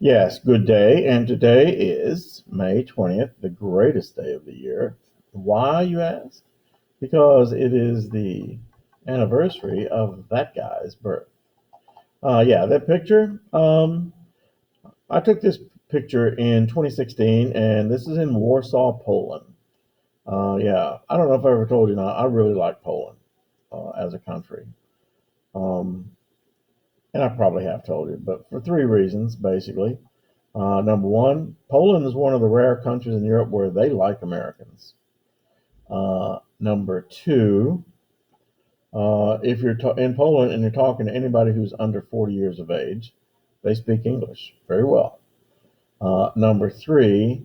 Yes, good day. And today is May 20th, the greatest day of the year. Why, you ask? Because it is the anniversary of that guy's birth. Yeah, that picture. I took this picture in 2016, and this is in Warsaw, Poland. Yeah, I don't know if I ever told you not. I really like Poland as a country. Um, and I probably have told you, but for three reasons, basically. Number one, Poland is one of the rare countries in Europe where they like Americans. Number two, if you're in Poland and you're talking to anybody who's under 40 years of age, they speak English very well. Number three,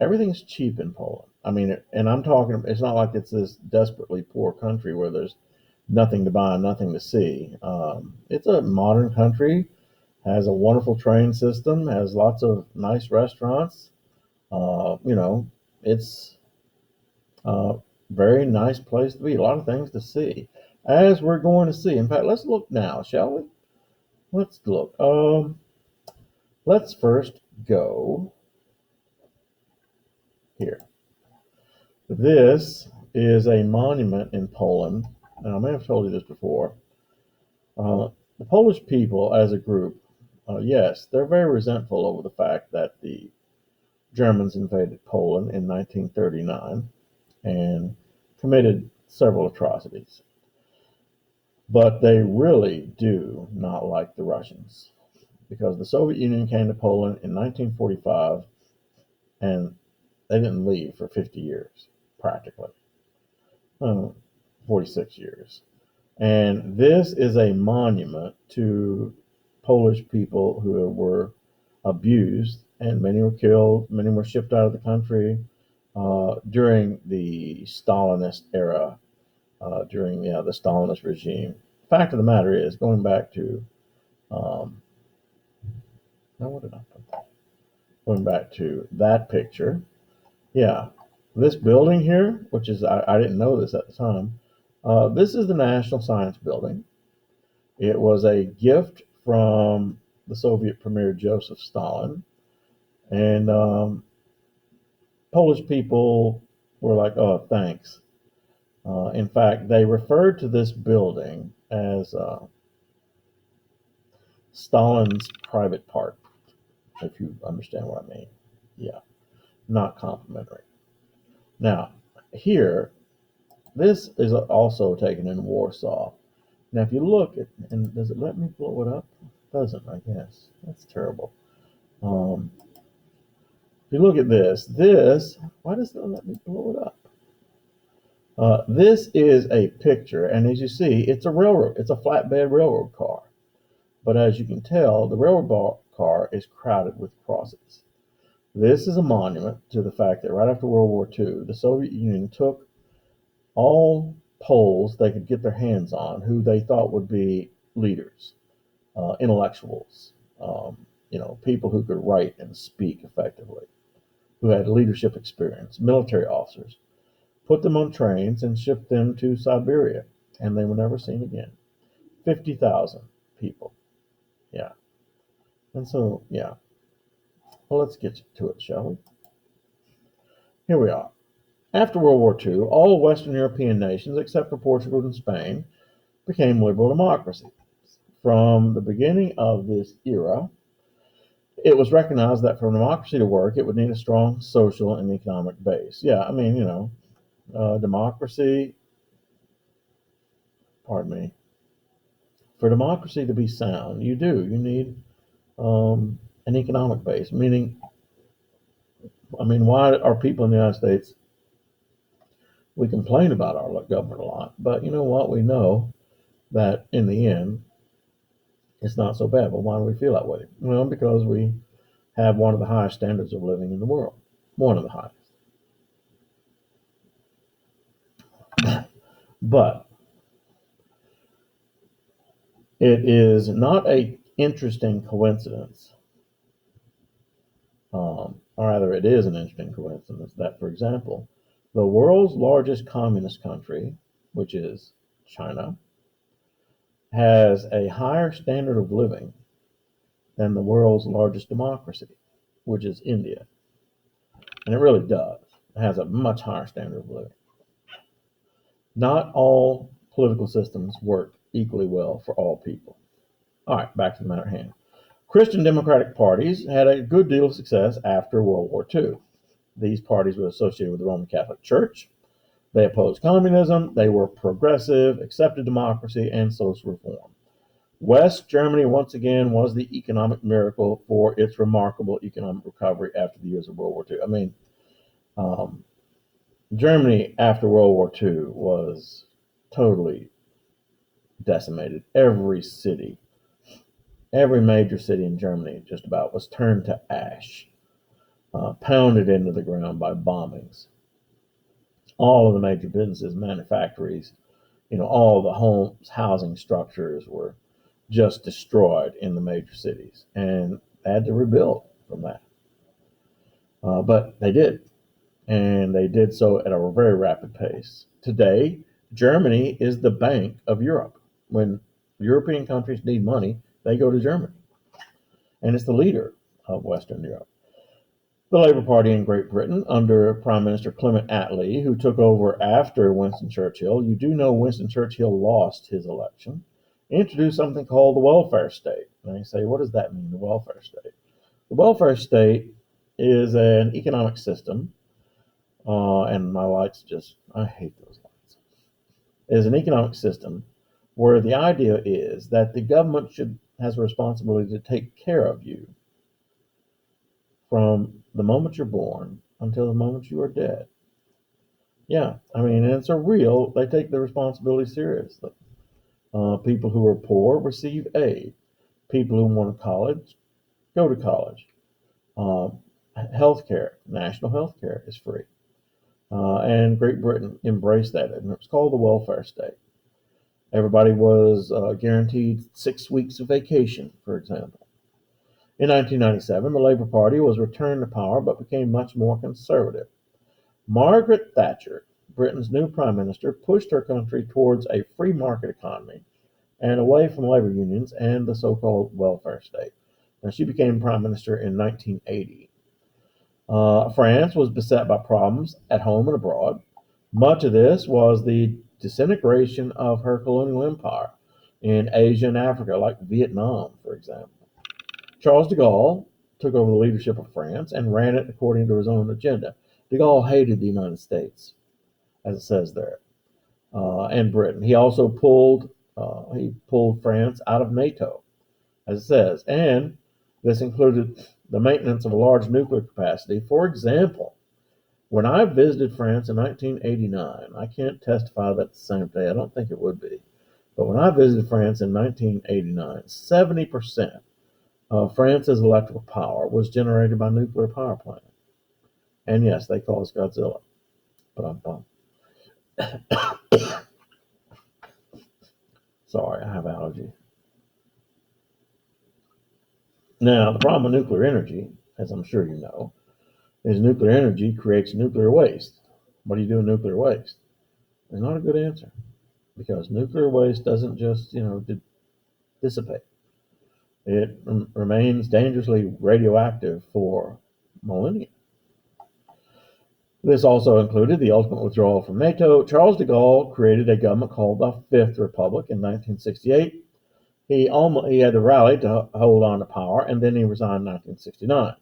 everything's cheap in Poland. I mean, and I'm talking, it's not like it's this desperately poor country where there's nothing to buy, nothing to see. It's a modern country, has a wonderful train system, has lots of nice restaurants. You know, it's a very nice place to be. A lot of things to see, as we're going to see. In fact, let's look now, shall we? Let's look. Let's first go here. This is a monument in Poland. Now, I may have told you this before. Uh, the Polish people, as a group, yes, they're very resentful over the fact that the Germans invaded Poland in 1939 and committed several atrocities. But they really do not like the Russians because the Soviet Union came to Poland in 1945 and they didn't leave for 50 years, practically. 46 years. And this is a monument to Polish people who were abused, and many were killed, many were shipped out of the country during the Stalinist era, during the Stalinist regime. Fact of the matter is, going back to now what did I put? Going back to that picture, yeah, this building here, which is I didn't know this at the time. This is the National Science Building. It was a gift from the Soviet Premier Joseph Stalin, and Polish people were like, "Oh, thanks." In fact, they referred to this building as Stalin's private part, if you understand what I mean. Yeah, not complimentary. Now, here, this is also taken in Warsaw. Now, if you look at, and does it let me blow it up? It doesn't, I guess. That's terrible. Um, if you look at this, why does it let me blow it up? This is a picture, and as you see, it's a railroad. It's a flatbed railroad car. But as you can tell, the railroad car is crowded with crosses. This is a monument to the fact that right after World War II, the Soviet Union took all Poles they could get their hands on who they thought would be leaders, intellectuals, people who could write and speak effectively, who had leadership experience, military officers, put them on trains and shipped them to Siberia, and they were never seen again. 50,000 people. Yeah. And so, yeah. Well, let's get to it, shall we? Here we are. After World War II, all Western European nations, except for Portugal and Spain, became liberal democracies. From the beginning of this era, it was recognized that for democracy to work, it would need a strong social and economic base. Yeah, I mean, democracy, pardon me, for democracy to be sound, you need an economic base. Meaning, I mean, why are people in the United States, we complain about our government a lot, but you know what? We know that in the end, it's not so bad. But why do we feel that way? Well, because we have one of the highest standards of living in the world, one of the highest. But it is not a interesting coincidence, or rather, it is an interesting coincidence that, for example, the world's largest communist country, which is China, has a higher standard of living than the world's largest democracy, which is India. And it really does. It has a much higher standard of living. Not all political systems work equally well for all people. All right, back to the matter at hand. Christian democratic parties had a good deal of success after World War II. These parties were associated with the Roman Catholic Church. They opposed communism. They were progressive, accepted democracy, and social reform. West Germany, once again, was the economic miracle for its remarkable economic recovery after the years of World War II. I mean, Germany after World War II was totally decimated. Every city, every major city in Germany just about was turned to ash, pounded into the ground by bombings. All of the major businesses, manufactories, all the homes, housing structures were just destroyed in the major cities, and they had to rebuild from that. But they did, and they did so at a very rapid pace. Today, Germany is the bank of Europe. When European countries need money, they go to Germany, and it's the leader of Western Europe. The Labour Party in Great Britain, under Prime Minister Clement Attlee, who took over after Winston Churchill, you do know Winston Churchill lost his election, introduced something called the welfare state. And you say, what does that mean, the welfare state? The welfare state is an economic system, and my lights I hate those lights. It is an economic system where the idea is that the government has a responsibility to take care of you from the moment you're born until the moment you are dead. Yeah, I mean, they take the responsibility seriously. People who are poor receive aid. People who want to college, go to college. Healthcare, national healthcare is free. And Great Britain embraced that, and it was called the welfare state. Everybody was guaranteed 6 weeks of vacation, for example. In 1997, the Labour Party was returned to power but became much more conservative. Margaret Thatcher, Britain's new prime minister, pushed her country towards a free market economy and away from labor unions and the so-called welfare state. Now, she became prime minister in 1980. France was beset by problems at home and abroad. Much of this was the disintegration of her colonial empire in Asia and Africa, like Vietnam, for example. Charles de Gaulle took over the leadership of France and ran it according to his own agenda. De Gaulle hated the United States, as it says there, and Britain. He also pulled France out of NATO, as it says, and this included the maintenance of a large nuclear capacity. For example, when I visited France in 1989, I can't testify that the same day, I don't think it would be, but when I visited France in 1989, 70% of France's electrical power was generated by nuclear power plant. And yes, they call us Godzilla. But I'm bummed. Sorry, I have allergy. Now, the problem with nuclear energy, as I'm sure you know, is nuclear energy creates nuclear waste. What do you do with nuclear waste? There's not a good answer, because nuclear waste doesn't just, dissipate. It remains dangerously radioactive for millennia. This also included the ultimate withdrawal from NATO. Charles de Gaulle created a government called the Fifth Republic in 1968. He had to rally to hold on to power, and then he resigned in 1969.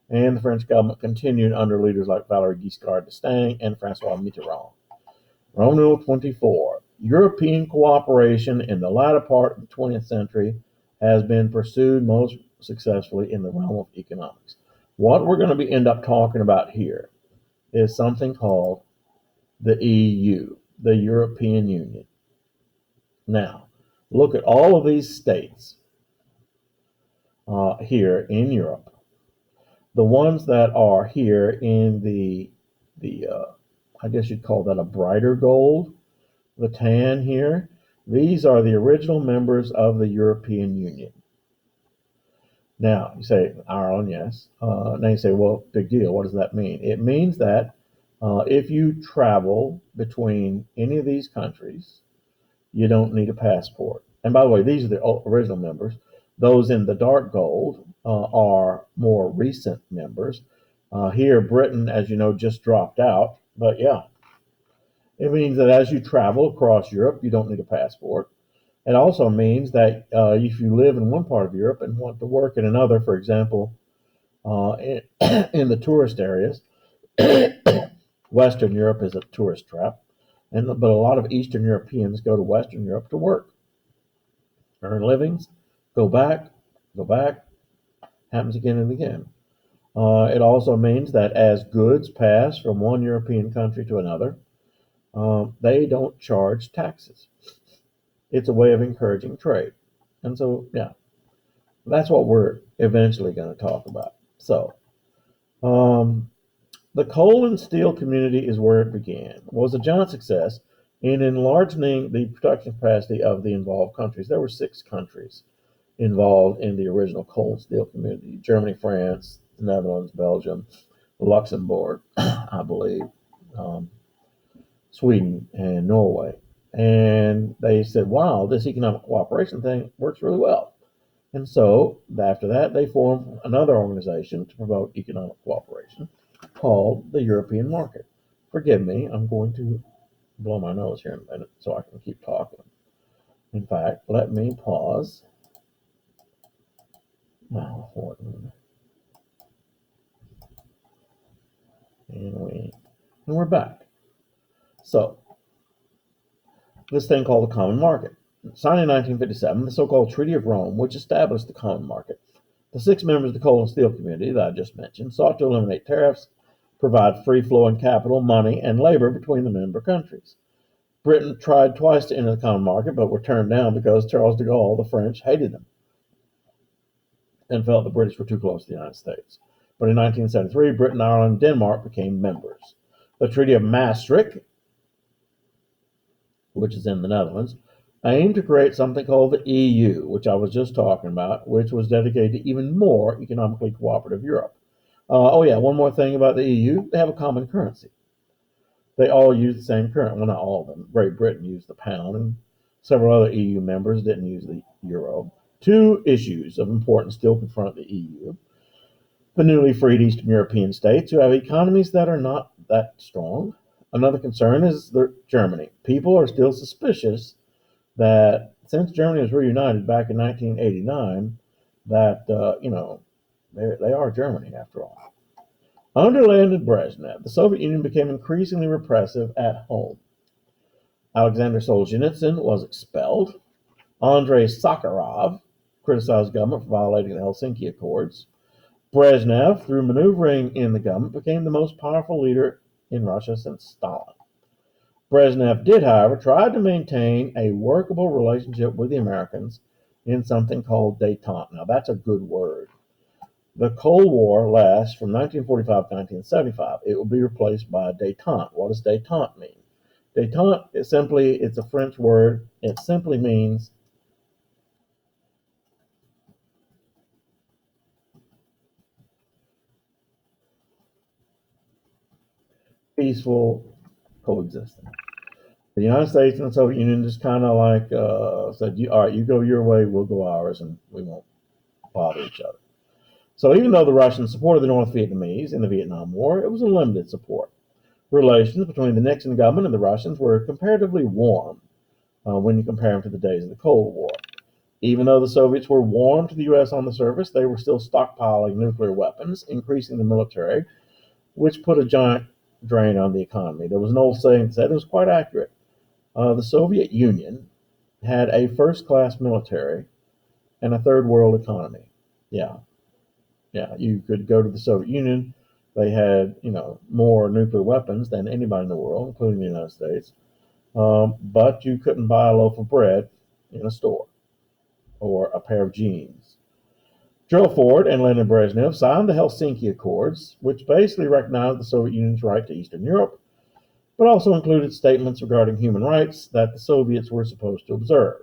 And the French government continued under leaders like Valéry Giscard d'Estaing and François Mitterrand. Roman numeral 24. European cooperation in the latter part of the 20th century has been pursued most successfully in the realm of economics. What we're going to end up talking about here is something called the EU, the European Union. Now, look at all of these states here in Europe. The ones that are here in the I guess you'd call that a brighter gold, the tan here, these are the original members of the European Union. Now, you say, Ireland, yes. Now you say, well, big deal. What does that mean? It means that if you travel between any of these countries, you don't need a passport. And by the way, these are the original members. Those in the dark gold are more recent members. Here, Britain, as you know, just dropped out. But yeah, it means that as you travel across Europe, you don't need a passport. It also means that if you live in one part of Europe and want to work in another, for example, in, in the tourist areas, Western Europe is a tourist trap, but a lot of Eastern Europeans go to Western Europe to work, earn livings, go back, go back. Happens again and again. It also means that as goods pass from one European country to another, they don't charge taxes. It's a way of encouraging trade. And so, yeah, that's what we're eventually going to talk about. So, the coal and steel community is where it began. It was a giant success in enlarging the production capacity of the involved countries. There were 6 countries involved in the original coal and steel community: Germany, France, the Netherlands, Belgium, Luxembourg, I believe, um, Sweden, and Norway. And they said, wow, this economic cooperation thing works really well. And so after that, they formed another organization to promote economic cooperation called the European Market. Forgive me, I'm going to blow my nose here in a minute so I can keep talking. In fact, let me pause. Now, and we're back. So, this thing called the Common Market. Signed in 1957, the so-called Treaty of Rome, which established the Common Market. The 6 members of the coal and steel community that I just mentioned sought to eliminate tariffs, provide free-flowing capital, money, and labor between the member countries. Britain tried twice to enter the Common Market, but were turned down because Charles de Gaulle, the French, hated them and felt the British were too close to the United States. But in 1973, Britain, Ireland, and Denmark became members. The Treaty of Maastricht, which is in the Netherlands, aimed to create something called the EU, which I was just talking about, which was dedicated to even more economically cooperative Europe. One more thing about the EU: they have a common currency. They all use the same currency. Well, not all of them. Great Britain used the pound, and several other EU members didn't use the euro. 2 issues of importance still confront the EU: the newly freed Eastern European states, who have economies that are not that strong. Another concern is Germany. People are still suspicious that since Germany was reunited back in 1989, that they are Germany after all. Under Leonid Brezhnev, the Soviet Union became increasingly repressive at home. Alexander Solzhenitsyn was expelled. Andrei Sakharov criticized the government for violating the Helsinki Accords. Brezhnev, through maneuvering in the government, became the most powerful leader in Russia since Stalin. Brezhnev did, however, try to maintain a workable relationship with the Americans in something called détente. Now, that's a good word. The Cold War lasts from 1945 to 1975. It will be replaced by détente. What does détente mean? Détente is it's a French word. It simply means peaceful coexistence. The United States and the Soviet Union just kind of like said, all right, you go your way, we'll go ours, and we won't bother each other. So even though the Russians supported the North Vietnamese in the Vietnam War, it was a limited support. Relations between the Nixon government and the Russians were comparatively warm when you compare them to the days of the Cold War. Even though the Soviets were warm to the U.S. on the surface, they were still stockpiling nuclear weapons, increasing the military, which put a giant drain on the economy. There was an old saying that said, it was quite accurate. The Soviet Union had a first-class military and a third-world economy. Yeah, you could go to the Soviet Union. They had, more nuclear weapons than anybody in the world, including the United States. But you couldn't buy a loaf of bread in a store or a pair of jeans. Gerald Ford and Leonid Brezhnev signed the Helsinki Accords, which basically recognized the Soviet Union's right to Eastern Europe, but also included statements regarding human rights that the Soviets were supposed to observe.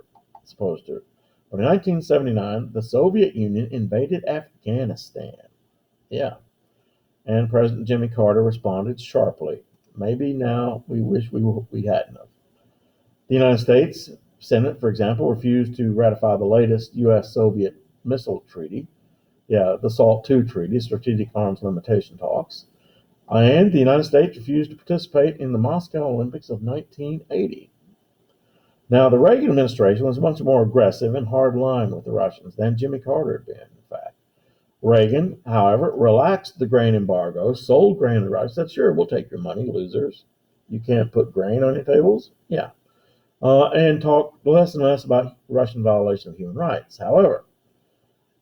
But in 1979, the Soviet Union invaded Afghanistan. Yeah. And President Jimmy Carter responded sharply. Maybe now we wish we hadn't have. The United States Senate, for example, refused to ratify the latest U.S.-Soviet Missile Treaty. Yeah, the SALT II Treaty, Strategic Arms Limitation Talks. And the United States refused to participate in the Moscow Olympics of 1980. Now, the Reagan administration was much more aggressive and hard-line with the Russians than Jimmy Carter had been, in fact. Reagan, however, relaxed the grain embargo, sold grain to the Russians, said, sure, we'll take your money, losers. You can't put grain on your tables? Yeah. And talked less and less about Russian violation of human rights. However,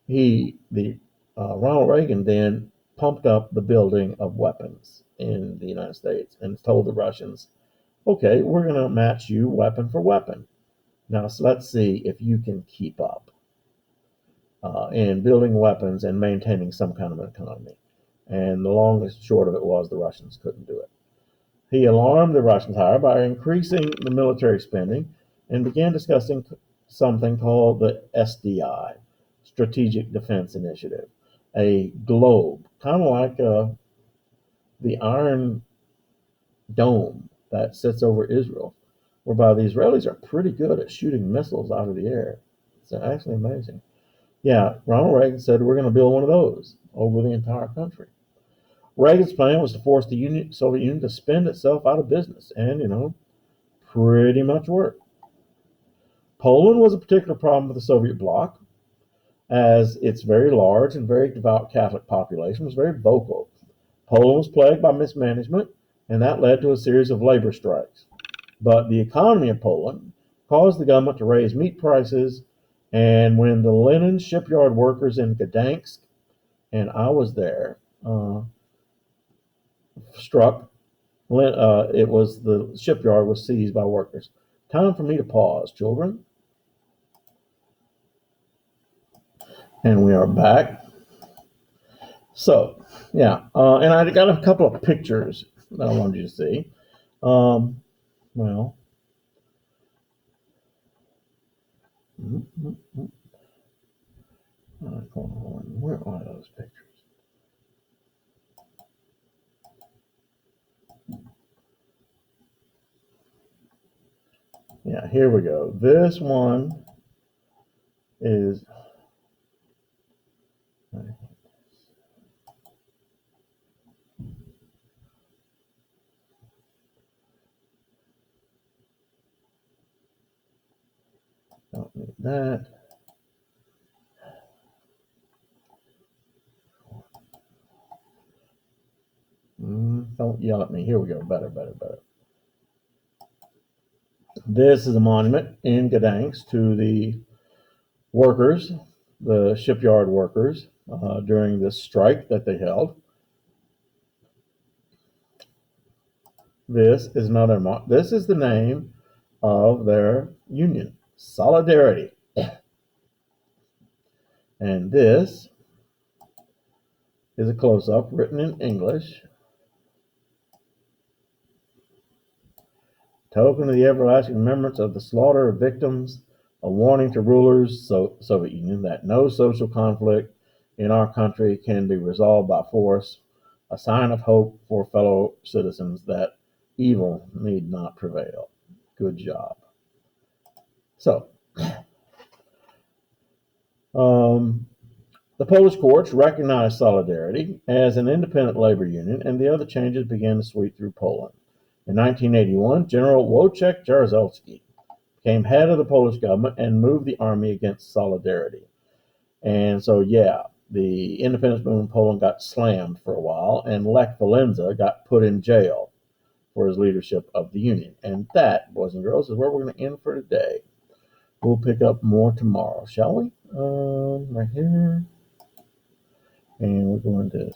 Ronald Reagan then pumped up the building of weapons in the United States and told the Russians, okay, we're going to match you weapon for weapon. Now, so let's see if you can keep up in building weapons and maintaining some kind of an economy. And the long and short of it was the Russians couldn't do it. He alarmed the Russians, however, by increasing the military spending and began discussing something called the SDI, Strategic Defense Initiative, a globe, kind of like the Iron Dome that sits over Israel, whereby the Israelis are pretty good at shooting missiles out of the air. It's actually amazing. Yeah, Ronald Reagan said we're going to build one of those over the entire country. Reagan's plan was to force the Soviet Union to spend itself out of business, and, pretty much worked. Poland was a particular problem with the Soviet bloc, as its very large and very devout Catholic population was very vocal. Poland was plagued by mismanagement, and that led to a series of labor strikes. But the economy of Poland caused the government to raise meat prices, and when the linen shipyard workers in Gdansk, and I was there, struck, the shipyard was seized by workers. Time for me to pause, children. And we are back. So, yeah, and I got a couple of pictures that I wanted you to see. Well, where are those pictures? Yeah, here we go. This one is don't need that. Don't yell at me. Here we go. Better. This is a monument in Gdansk to the workers, the shipyard workers, during this strike that they held. This is another. This is the name of their union, Solidarity. And this is a close-up written in English. Token of the everlasting remembrance of the slaughter of victims, a warning to rulers, Soviet Union, that no social conflict in our country can be resolved by force, a sign of hope for fellow citizens that evil need not prevail. Good job. So, the Polish courts recognized Solidarity as an independent labor union, and the other changes began to sweep through Poland. In 1981, General Wojciech Jaruzelski became head of the Polish government and moved the army against Solidarity. And so, yeah, the independence movement in Poland got slammed for a while, and Lech Walesa got put in jail for his leadership of the union. And that, boys and girls, is where we're going to end for today. We'll pick up more tomorrow, shall we? Right here. And we're going to